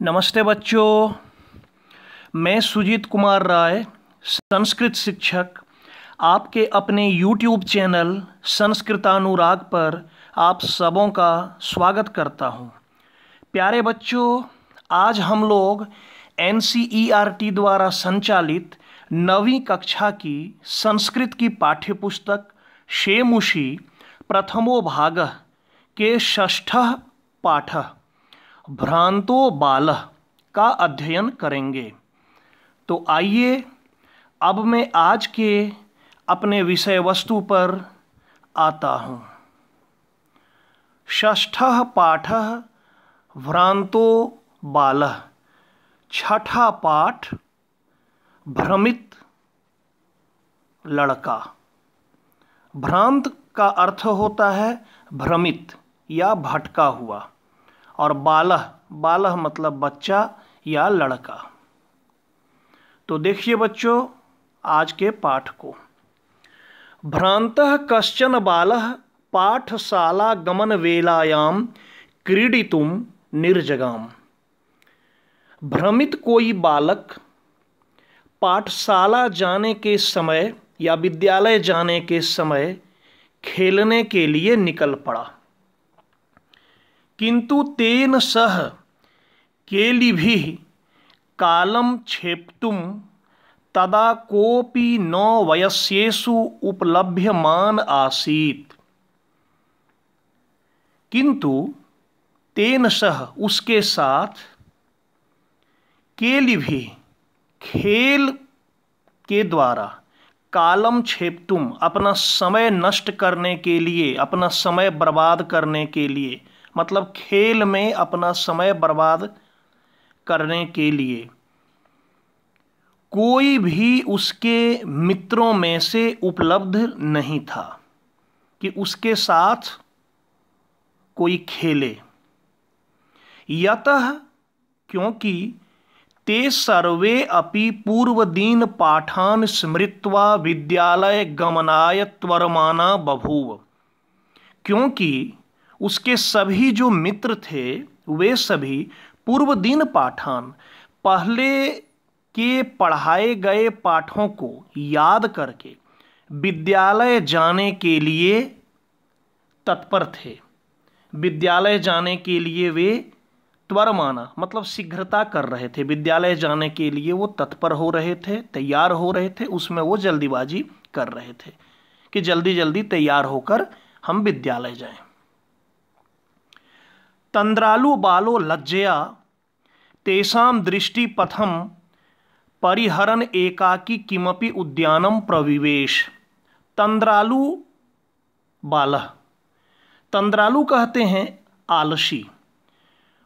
नमस्ते बच्चों, मैं सुजीत कुमार राय, संस्कृत शिक्षक, आपके अपने YouTube चैनल संस्कृतानुराग पर आप सबों का स्वागत करता हूं। प्यारे बच्चों, आज हम लोग NCERT द्वारा संचालित 9वीं कक्षा की संस्कृत की पाठ्यपुस्तक शेमुषी प्रथमो भागः के षष्ठः पाठः भ्रांतो बालः का अध्ययन करेंगे। तो आइए अब मैं आज के अपने विषय वस्तु पर आता हूँ। षष्ठः पाठः भ्रांतो बालः। छठा पाठ भ्रमित लड़का। भ्रांत का अर्थ होता है भ्रमित या भटका हुआ, और बालह मतलब बच्चा या लड़का। तो देखिए बच्चों आज के पाठ को। भ्रांतः कश्चन बालः पाठशाला गमन वेलायाम क्रीडितुं निर्जगाम। भ्रमित कोई बालक पाठशाला जाने के समय या विद्यालय जाने के समय खेलने के लिए निकल पड़ा। किंतु तेन सह केलिभिः कालं क्षेप्तुं तदा कोऽपि न वयस्येषु उपलभ्यमान आसीत्। किंतु तेन सह उसके साथ केलिभिः खेल के द्वारा कालम क्षेप्तुम अपना समय नष्ट करने के लिए, अपना समय बर्बाद करने के लिए, मतलब खेल में अपना समय बर्बाद करने के लिए कोई भी उसके मित्रों में से उपलब्ध नहीं था कि उसके साथ कोई खेले। यतः क्योंकि ते सर्वे अपि पूर्वदीन पाठान स्मृत्वा विद्यालय गमनाय त्वरमाना बभूव। क्योंकि उसके सभी जो मित्र थे वे सभी पूर्व दिन पाठान, पहले के पढ़ाए गए पाठों को याद करके विद्यालय जाने के लिए तत्पर थे। विद्यालय जाने के लिए वे त्वरमाना मतलब शीघ्रता कर रहे थे। विद्यालय जाने के लिए वो तत्पर हो रहे थे, तैयार हो रहे थे। उसमें वो जल्दीबाजी कर रहे थे कि जल्दी जल्दी तैयार होकर हम विद्यालय जाएं। तंद्रालु बालो लज्जया तेषां दृष्टि पथम परिहरन एकाकी किमपि उद्यानम प्रविवेश। तंद्रालु बालः, तंद्रालु कहते हैं आलसी।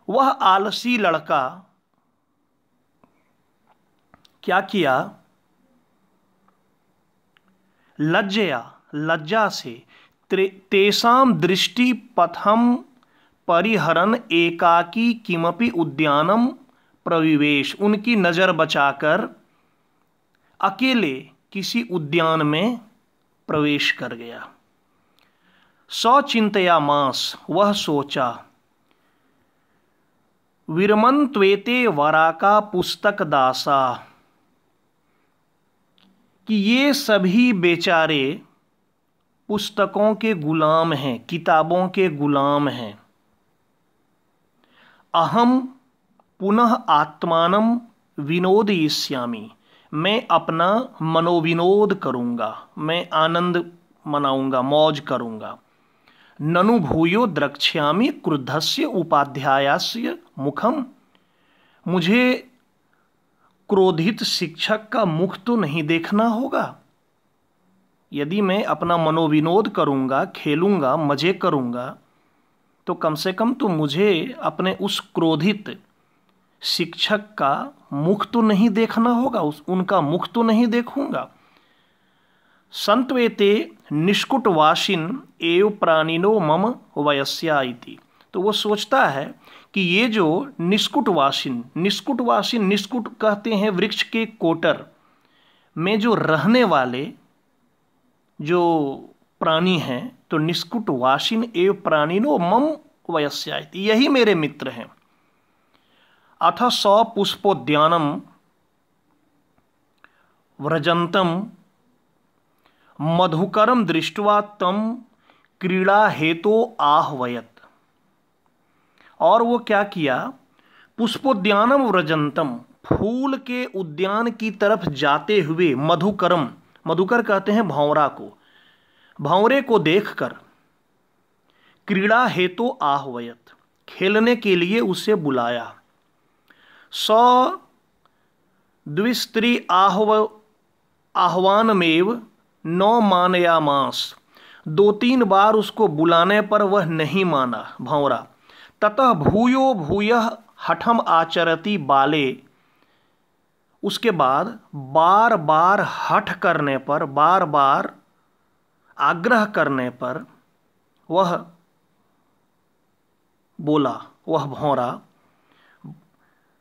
वह आलसी लड़का क्या किया? लज्जया लज्जा से तेषां दृष्टि पथम परिहरन एकाकी किमपि उद्यानम प्रविवेश। उनकी नज़र बचाकर अकेले किसी उद्यान में प्रवेश कर गया। सचिंतयामास वह सोचा, विरमन्त्वेते वराका पुस्तक दासा, कि ये सभी बेचारे पुस्तकों के गुलाम हैं, किताबों के गुलाम हैं। अहम पुनः आत्मानं विनोदयिष्यामि, मैं अपना मनोविनोद करूँगा, मैं आनंद मनाऊँगा, मौज करूँगा। ननु भूयो द्रक्ष्यामि क्रुद्धस्य उपाध्यायस्य मुखम, मुझे क्रोधित शिक्षक का मुख तो नहीं देखना होगा। यदि मैं अपना मनोविनोद करूँगा, खेलूँगा, मज़े करूँगा, तो कम से कम तो मुझे अपने उस क्रोधित शिक्षक का मुख तो नहीं देखना होगा, उनका मुख तो नहीं देखूंगा। संत्वेते निष्कुटवासिन एव प्राणिनो मम वयस्या इति। तो वो सोचता है कि ये जो निष्कुटवासिन, निष्कुट कहते हैं वृक्ष के कोटर में जो रहने वाले जो प्राणी हैं, तो निष्कुट वासिन एव प्राणिनो मम वयस्यायति, यही मेरे मित्र हैं। अथ स पुष्पोद्यानं व्रजन्तं मधुकरं दृष्ट्वा तं क्रीड़ा हेतु आह्वयत। और वो क्या किया, पुष्पोद्यानम व्रजंतम, फूल के उद्यान की तरफ जाते हुए, मधुकरम, मधुकर कहते हैं भंवरा को, भंवरे को देखकर, क्रीड़ा हेतु आह्वयत, खेलने के लिए उसे बुलाया। स द्विस्त्री आह्वानमेव न मानयामास, 2-3 बार उसको बुलाने पर वह नहीं माना भंवरा। ततः भूयो भूयः हठम आचरति बाले, उसके बाद बार बार हठ करने पर, बार बार आग्रह करने पर वह बोला, वह भंवरा,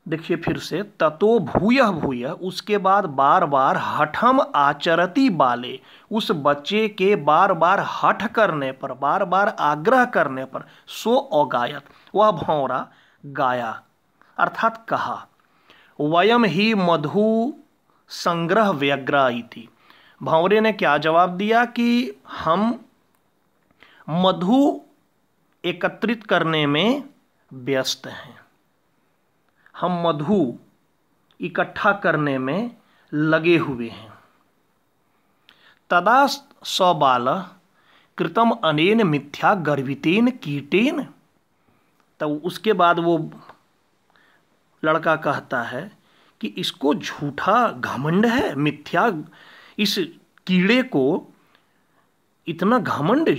देखिए फिर से, ततो भूयः भूयः, उसके बाद बार बार हठम आचरति बाले, उस बच्चे के बार बार हठ करने पर, बार बार आग्रह करने पर, सो औगायत, वह भंवरा गाया, अर्थात कहा, वयम ही मधु संग्रह व्यग्रा इति। भंवरे ने क्या जवाब दिया कि हम मधु एकत्रित करने में व्यस्त हैं, हम मधु इकट्ठा करने में लगे हुए हैं। तदा स बालः कृतम अनेन मिथ्या गर्वितेन कीटेन, तब उसके बाद वो लड़का कहता है कि इसको झूठा घमंड है, मिथ्या, इस कीड़े को इतना घमंड,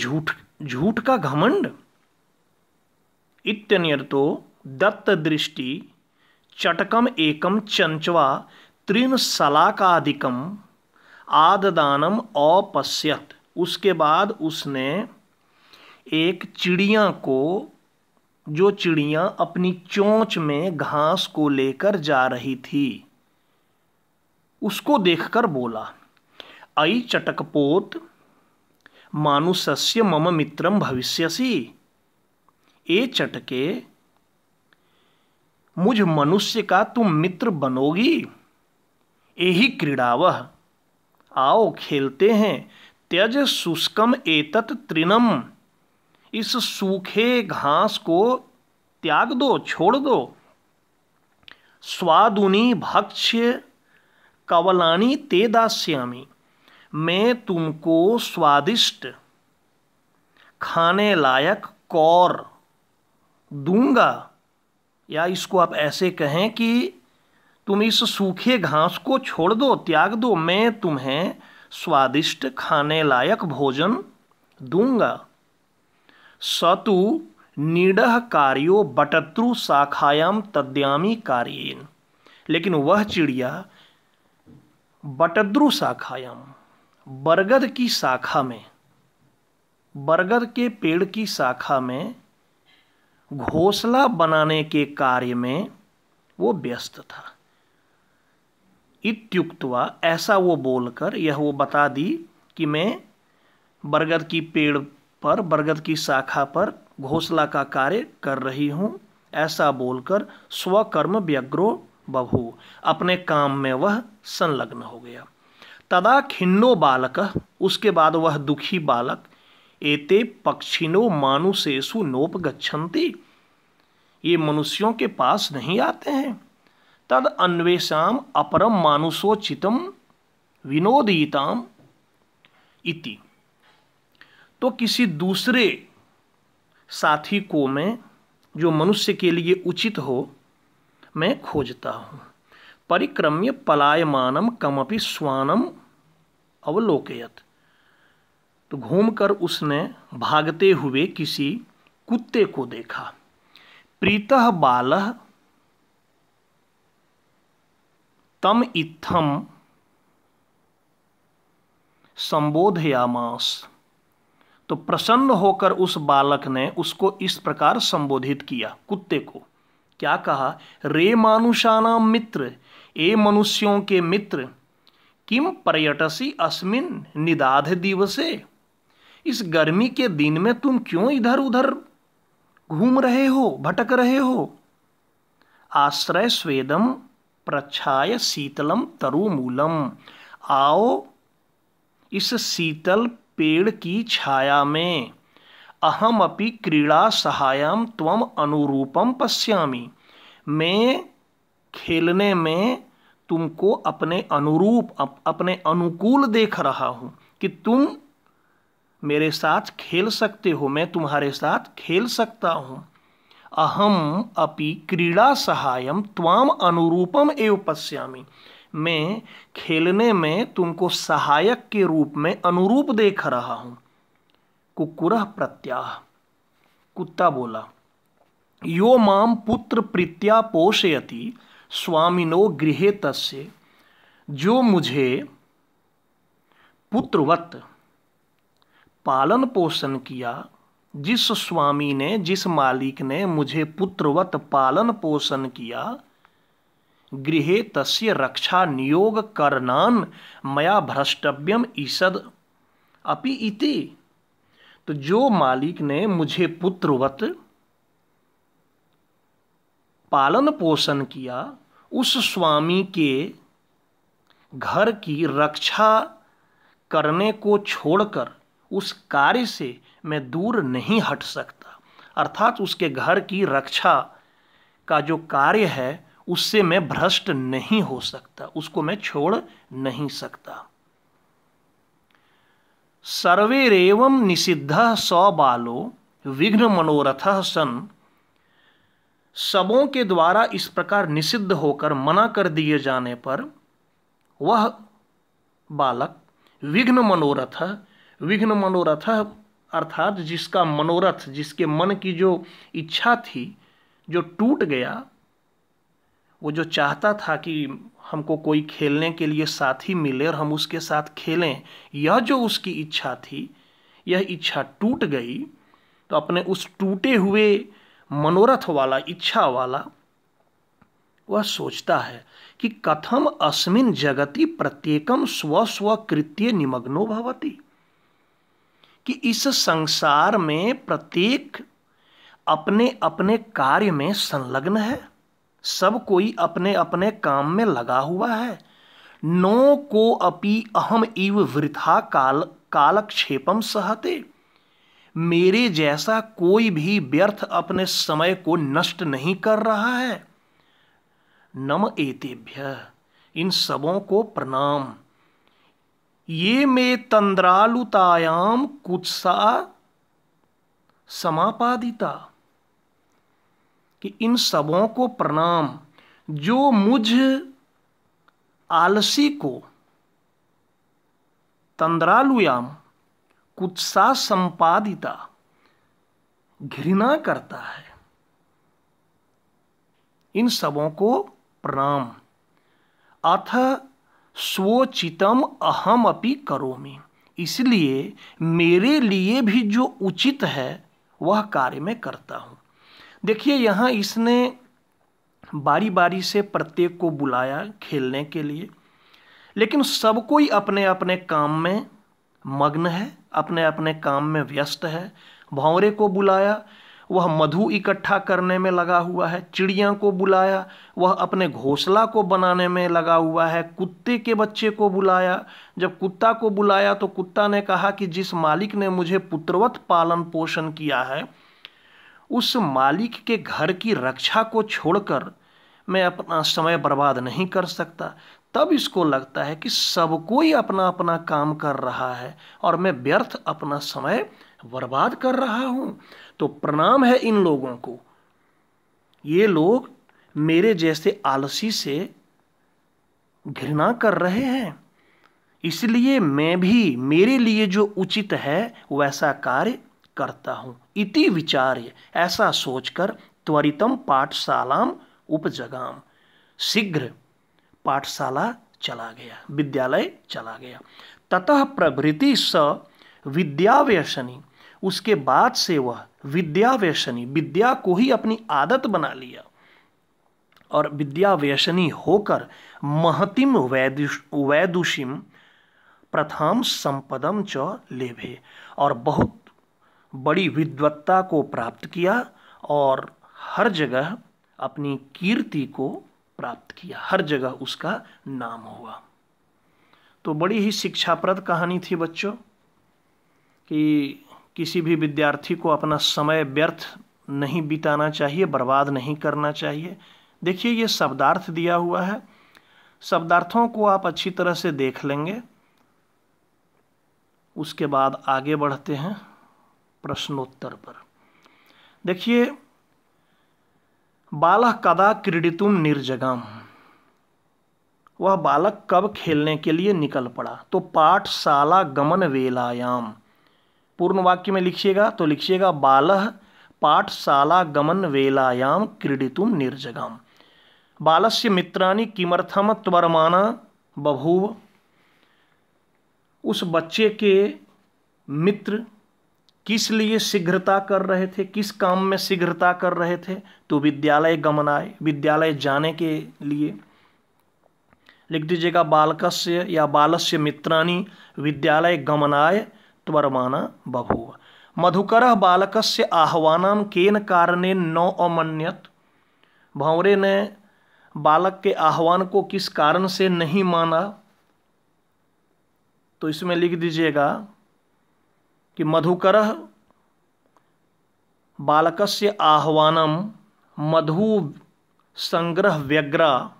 झूठ का घमंड। इत्यन्यर्तो दत्त दृष्टि चटकम एकम चंचवा त्रीन सलाकादिकम आददानम अपश्यत, उसके बाद उसने एक चिड़िया को, जो चिड़िया अपनी चोंच में घास को लेकर जा रही थी, उसको देखकर बोला, अयि चटकपोत मानुषस्य मम मित्रम भविष्यसि, ए चटके, मुझ मनुष्य का तुम मित्र बनोगी। एहि क्रीड़ावह, आओ खेलते हैं। त्यज शुष्कम एतत् तृणम, इस सूखे घास को त्याग दो, छोड़ दो। स्वादुनी भक्ष्य कवलानी ते दास्यामि, मैं तुमको स्वादिष्ट खाने लायक कौर दूंगा। या इसको आप ऐसे कहें कि तुम इस सूखे घास को छोड़ दो, त्याग दो, मैं तुम्हें स्वादिष्ट खाने लायक भोजन दूंगा। सतु नीडः कार्यो बटत्रु शाखायाम तद्यामी कार्येन, लेकिन वह चिड़िया बटद्रु शाखायाम, बरगद की शाखा में, बरगद के पेड़ की शाखा में घोंसला बनाने के कार्य में वो व्यस्त था। इत्युक्त्वा, ऐसा वो बोलकर, यह वो बता दी कि मैं बरगद की पेड़ पर, बरगद की शाखा पर घोंसला का कार्य कर रही हूँ, ऐसा बोलकर स्वकर्म व्यग्रो बभू, अपने काम में वह संलग्न हो गया। तदा खिन्नो बालक, उसके बाद वह दुखी बालक, एते पक्षिणो मानुषेषु नोपगच्छन्ति, ये मनुष्यों के पास नहीं आते हैं। तद अन्वेषाम अपरम मानुषोचितम विनोदयिताम इति, तो किसी दूसरे साथी को मैं, जो मनुष्य के लिए उचित हो, मैं खोजता हूँ। परिक्रम्य पलायमानम कमपि स्वानम अवलोकयत, तो घूमकर उसने भागते हुए किसी कुत्ते को देखा। प्रीतः बालः तम इत्थम संबोधयामास, तो प्रसन्न होकर उस बालक ने उसको इस प्रकार संबोधित किया, कुत्ते को। क्या कहा? रे मानुषाणाम मित्र, ए मनुष्यों के मित्र, किम पर्यटसी अस्मिन निदाध दिवसे, इस गर्मी के दिन में तुम क्यों इधर उधर घूम रहे हो, भटक रहे हो? आश्रय स्वेदम प्रच्छाय शीतलम तरुमूलम। आओ इस शीतल पेड़ की छाया में। अहम अपि क्रीड़ा सहायम त्वम अनुरूपम पश्यामि। मैं खेलने में तुमको अपने अनुरूप अपने अनुकूल देख रहा हूँ कि तुम मेरे साथ खेल सकते हो, मैं तुम्हारे साथ खेल सकता हूँ। अहम अपि क्रीड़ा सहायम त्वाम अनुरूपम एव पश्यामि। मैं खेलने में तुमको सहायक के रूप में अनुरूप देख रहा हूँ। कुक्कुरः प्रत्याह, कुत्ता बोला, यो माम पुत्र प्रीत्या पोषयति स्वामिनो गृहे तस्य। जो मुझे पुत्रवत पालन पोषण किया, जिस स्वामी ने, जिस मालिक ने मुझे पुत्रवत पालन पोषण किया, गृहे तस्य रक्षा नियोग करनान मया भ्रष्टव्यम ईषद अपि इति। तो जो मालिक ने मुझे पुत्रवत पालन पोषण किया, उस स्वामी के घर की रक्षा करने को छोड़कर उस कार्य से मैं दूर नहीं हट सकता। अर्थात उसके घर की रक्षा का जो कार्य है उससे मैं भ्रष्ट नहीं हो सकता, उसको मैं छोड़ नहीं सकता। सर्वैरेवं निषिद्धः स बालो विघ्न मनोरथः सन्। सबों के द्वारा इस प्रकार निषिद्ध होकर मना कर दिए जाने पर वह बालक विघ्न मनोरथ अर्थात जिसका मनोरथ, जिसके मन की जो इच्छा थी, जो टूट गया, वो जो चाहता था कि हमको कोई खेलने के लिए साथी मिले और हम उसके साथ खेलें, यह जो उसकी इच्छा थी, यह इच्छा टूट गई। तो अपने उस टूटे हुए मनोरथ वाला, इच्छा वाला, वह सोचता है कि कथम अस्मिन् जगति प्रत्येकम स्व स्व कृत्ये निमग्नो भवति। कि इस संसार में प्रत्येक अपने अपने कार्य में संलग्न है, सब कोई अपने अपने काम में लगा हुआ है। नो को अपि अहम इव वृथा कालक्षेपम सहते। मेरे जैसा कोई भी व्यर्थ अपने समय को नष्ट नहीं कर रहा है। नम एतेभ्य, इन सबों को प्रणाम। ये मे तंद्रालुतायाम कुत्सा समापादिता। कि इन सबों को प्रणाम जो मुझ आलसी को तंद्रालुयाम कुत्सा संपादिता घृणा करता है। इन सबों को प्रणाम। अथ स्वोचितम अहम अपि करोमि। इसलिए मेरे लिए भी जो उचित है वह कार्य मैं करता हूँ। देखिए, यहाँ इसने बारी बारी से प्रत्येक को बुलाया खेलने के लिए, लेकिन सब कोई अपने अपने काम में मग्न है, अपने अपने काम में व्यस्त है। भंवरे को बुलाया, वह मधु इकट्ठा करने में लगा हुआ है। चिड़िया को बुलाया, वह अपने घोंसला को बनाने में लगा हुआ है। कुत्ते के बच्चे को बुलाया, जब कुत्ता को बुलाया तो कुत्ता ने कहा कि जिस मालिक ने मुझे पुत्रवत पालन पोषण किया है, उस मालिक के घर की रक्षा को छोड़कर मैं अपना समय बर्बाद नहीं कर सकता। तब इसको लगता है कि सब कोई अपना अपना काम कर रहा है और मैं व्यर्थ अपना समय बर्बाद कर रहा हूँ। तो प्रणाम है इन लोगों को। ये लोग मेरे जैसे आलसी से घृणा कर रहे हैं, इसलिए मैं भी मेरे लिए जो उचित है वैसा कार्य करता हूँ। इति विचार्य, ऐसा सोचकर त्वरितम पाठशालाम उपजगाम, शीघ्र पाठशाला चला गया, विद्यालय चला गया। ततः प्रभृति स विद्याव्यसनी, उसके बाद से वह विद्याव्यसनी, विद्या को ही अपनी आदत बना लिया और विद्याव्यसनी होकर महतिम वैदुषीम प्रथम संपदम च लेभे, और बहुत बड़ी विद्वत्ता को प्राप्त किया और हर जगह अपनी कीर्ति को प्राप्त किया, हर जगह उसका नाम हुआ। तो बड़ी ही शिक्षाप्रद कहानी थी बच्चों कि किसी भी विद्यार्थी को अपना समय व्यर्थ नहीं बिताना चाहिए, बर्बाद नहीं करना चाहिए। देखिए ये शब्दार्थ दिया हुआ है, शब्दार्थों को आप अच्छी तरह से देख लेंगे, उसके बाद आगे बढ़ते हैं प्रश्नोत्तर पर। देखिए, बालः कदा क्रीडितुम निर्जगाम, वह बालक कब खेलने के लिए निकल पड़ा? तो पाठशाला गमन वेलायाम। पूर्ण वाक्य में लिखिएगा तो लिखिएगा बालः पाठशाला गमन वेलायाम क्रीडितुम निर्जगाम। बालस्य मित्राणि किमर्थम त्वरमाना बभूव, उस बच्चे के मित्र किस लिए शीघ्रता कर रहे थे, किस काम में शीघ्रता कर रहे थे? तो विद्यालय गमनाय, विद्यालय जाने के लिए। लिख दीजिएगा बालकस्य या बालस्य मित्राणि विद्यालय गमनाय त्वरमाना बभूव। मधुकरः बालकस्य आह्वानं केन कारणेन न अमन्यत, भंवरे ने बालक के आह्वान को किस कारण से नहीं माना? तो इसमें लिख दीजिएगा कि मधुकरः बालकस्य आह्वानं मधु संग्रह व्यग्रा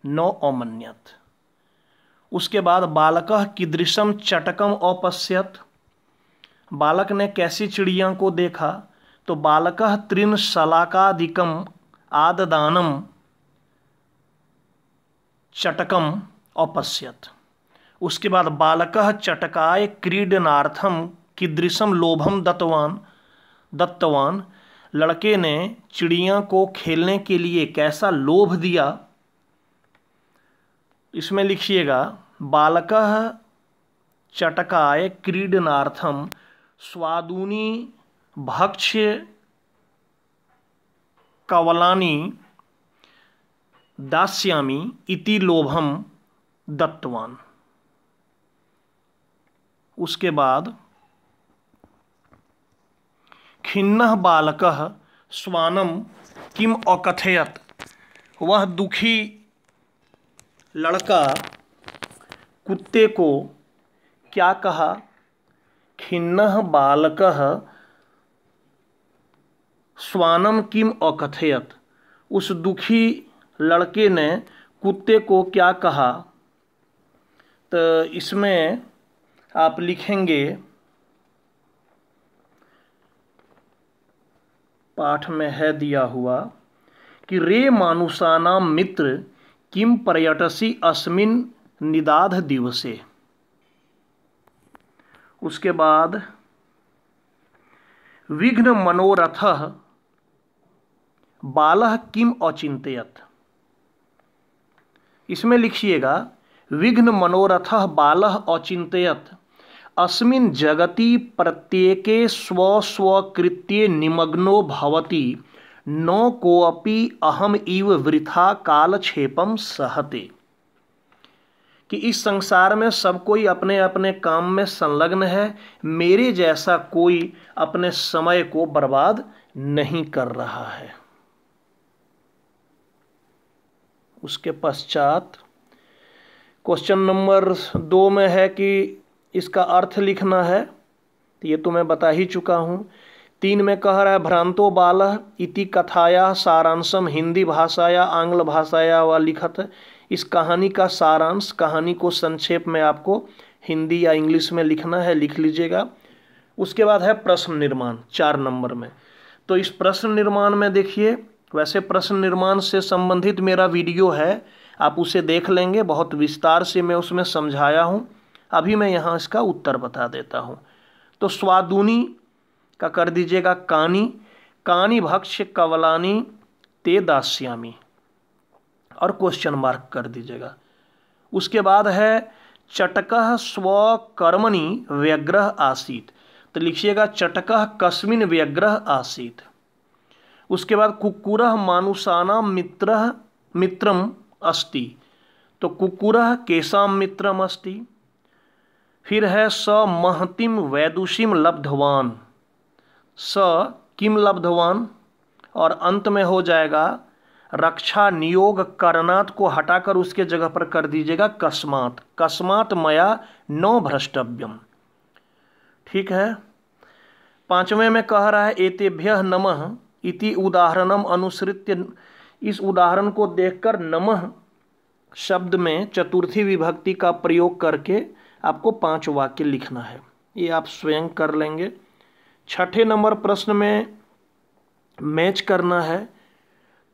न अमन्यत। उसके बाद बालकः कीदृशं चटकम अपश्यत, बालक ने कैसी चिड़िया को देखा? तो बालकः तृण शलाकादिकम आददानम चटकम अपश्यत। उसके बाद बालकः चटकाय क्रीडनार्थम कीदृशम लोभम दत्तवान, लड़के ने चिड़िया को खेलने के लिए कैसा लोभ दिया? इसमें लिखिएगा बालकः चटकाय क्रीडनार्थम स्वादूनि भक्ष्य कवलानि दास्यामि इति लोभम दत्तवान। उसके बाद खिन्नः बालकः स्वानं किम अकथयत, वह दुखी लड़का कुत्ते को क्या कहा? खिन्नः बालकः स्वानं किम अकथयत, उस दुखी लड़के ने कुत्ते को क्या कहा? तो इसमें आप लिखेंगे, पाठ में है दिया हुआ कि रे मानुषानां मित्र किम पर्यटसी अस्मिन् निदाध दिवसे। उसके बाद विघ्न मनोरथः बालः किम अचिंतयत, इसमें लिखिएगा विघ्न मनोरथः बालः अचिंतयत अस्मिन् जगति प्रत्येके स्वस्वकृत्ये निमग्नो भवति न कोऽपि अहम इव वृथा कालक्षेपम सहते, कि इस संसार में सब कोई अपने अपने काम में संलग्न है, मेरे जैसा कोई अपने समय को बर्बाद नहीं कर रहा है। उसके पश्चात क्वेश्चन नंबर 2 में है कि इसका अर्थ लिखना है, तो ये तो मैं बता ही चुका हूँ। 3 में कह रहा है भ्रांतो बालः इति कथाया सारांशम हिंदी भाषाया आंग्ल भाषाया व लिखत। इस कहानी का सारांश, कहानी को संक्षेप में आपको हिंदी या इंग्लिश में लिखना है, लिख लीजिएगा। उसके बाद है प्रश्न निर्माण 4 नंबर में। तो इस प्रश्न निर्माण में देखिए, वैसे प्रश्न निर्माण से संबंधित मेरा वीडियो है, आप उसे देख लेंगे, बहुत विस्तार से मैं उसमें समझाया हूँ। अभी मैं यहाँ इसका उत्तर बता देता हूँ। तो स्वादुनी का कर दीजिएगा कानी, कानी भक्ष्य कवलानी ते दास्यामी, और क्वेश्चन मार्क कर दीजिएगा। उसके बाद है चटकः स्वकर्मणि व्यग्रह आसीत, तो लिखिएगा चटकः कस्मिन् व्यग्रह आसीत। उसके बाद कुक्कुरः मानुषाणां मित्रम अस्ति, तो कुक्कुरः केषां मित्रम अस्ति। फिर है स महतिम वैदुषीम लब्धवान, स किम लब्धवान, और अंत में हो जाएगा रक्षा नियोग करनात् को हटाकर उसके जगह पर कर दीजिएगा कस्मात्। कस्मात् मया न भ्रष्टव्यम। ठीक है। पांचवें में कह रहा है एतेभ्यः नमः इति उदाहरणम अनुसृत्य। इस उदाहरण को देखकर नमः शब्द में चतुर्थी विभक्ति का प्रयोग करके आपको 5 वाक्य लिखना है। ये आप स्वयं कर लेंगे। छठे नंबर प्रश्न में मैच करना है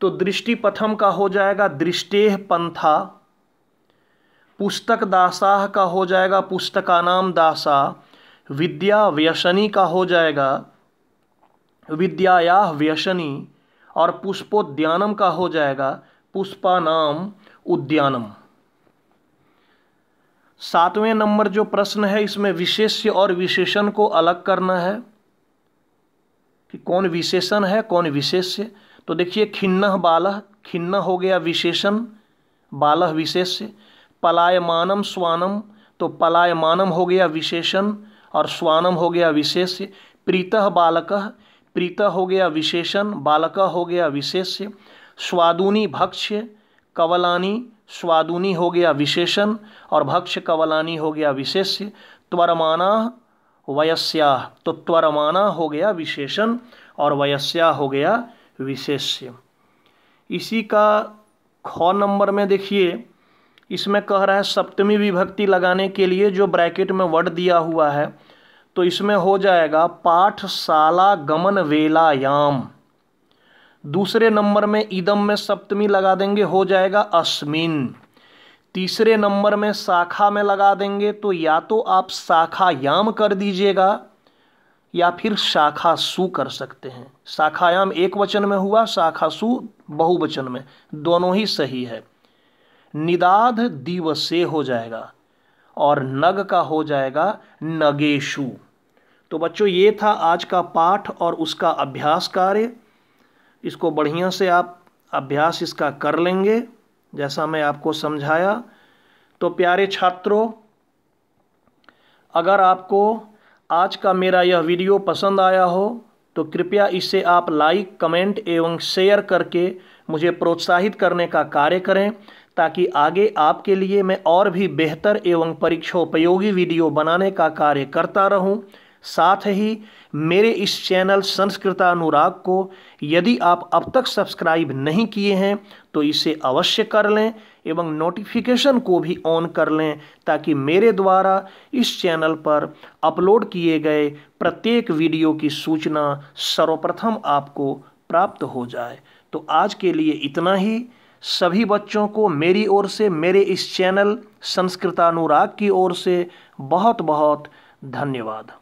तो दृष्टि पथम का हो जाएगा दृष्टेः पंथा, पुस्तक दासाह का हो जाएगा पुस्तकानाम दासा, विद्या व्यसनी का हो जाएगा विद्यायाः व्यसनी, और पुष्पोद्यानम का हो जाएगा पुष्पानाम उद्यानम। 7वें नंबर जो प्रश्न है इसमें विशेष्य और विशेषण को अलग करना है कि कौन विशेषण है कौन विशेष्य। तो देखिए खिन्नः बालः, खिन्न हो गया विशेषण, बालः विशेष्य। पलायमानम स्वानम, तो पलायमानम हो गया विशेषण और स्वानम हो गया विशेष्य। प्रीतः बालकः, प्रीतः हो गया विशेषण, बालकः हो गया विशेष्य। स्वादुनी भक्ष्य कवलानी, स्वादुनी हो गया विशेषण और भक्ष्य कवलानी हो गया विशेष्य। त्वरमाना वयस्याः, तो त्वरमाना हो गया विशेषण और वयस्या हो गया विशेष्य। इसी का ख नंबर में देखिए इसमें कह रहा है सप्तमी विभक्ति लगाने के लिए जो ब्रैकेट में वर्ड दिया हुआ है तो इसमें हो जाएगा पाठशाला गमन वेलायाम। दूसरे नंबर में इदम में सप्तमी लगा देंगे हो जाएगा अस्मिन। तीसरे नंबर में शाखा में लगा देंगे तो या तो आप शाखायाम कर दीजिएगा या फिर शाखासु कर सकते हैं। शाखायाम एक वचन में हुआ, शाखासु बहुवचन में, दोनों ही सही है। निदाध दिवसे हो जाएगा और नग का हो जाएगा नगेशु। तो बच्चों ये था आज का पाठ और उसका अभ्यास कार्य। इसको बढ़िया से आप अभ्यास इसका कर लेंगे जैसा मैं आपको समझाया। तो प्यारे छात्रों, अगर आपको आज का मेरा यह वीडियो पसंद आया हो तो कृपया इसे आप लाइक, कमेंट एवं शेयर करके मुझे प्रोत्साहित करने का कार्य करें ताकि आगे आपके लिए मैं और भी बेहतर एवं परीक्षोपयोगी वीडियो बनाने का कार्य करता रहूं। साथ ही मेरे इस चैनल संस्कृतानुराग को यदि आप अब तक सब्सक्राइब नहीं किए हैं तो इसे अवश्य कर लें एवं नोटिफिकेशन को भी ऑन कर लें ताकि मेरे द्वारा इस चैनल पर अपलोड किए गए प्रत्येक वीडियो की सूचना सर्वप्रथम आपको प्राप्त हो जाए। तो आज के लिए इतना ही। सभी बच्चों को मेरी ओर से, मेरे इस चैनल संस्कृतानुराग की ओर से बहुत बहुत धन्यवाद।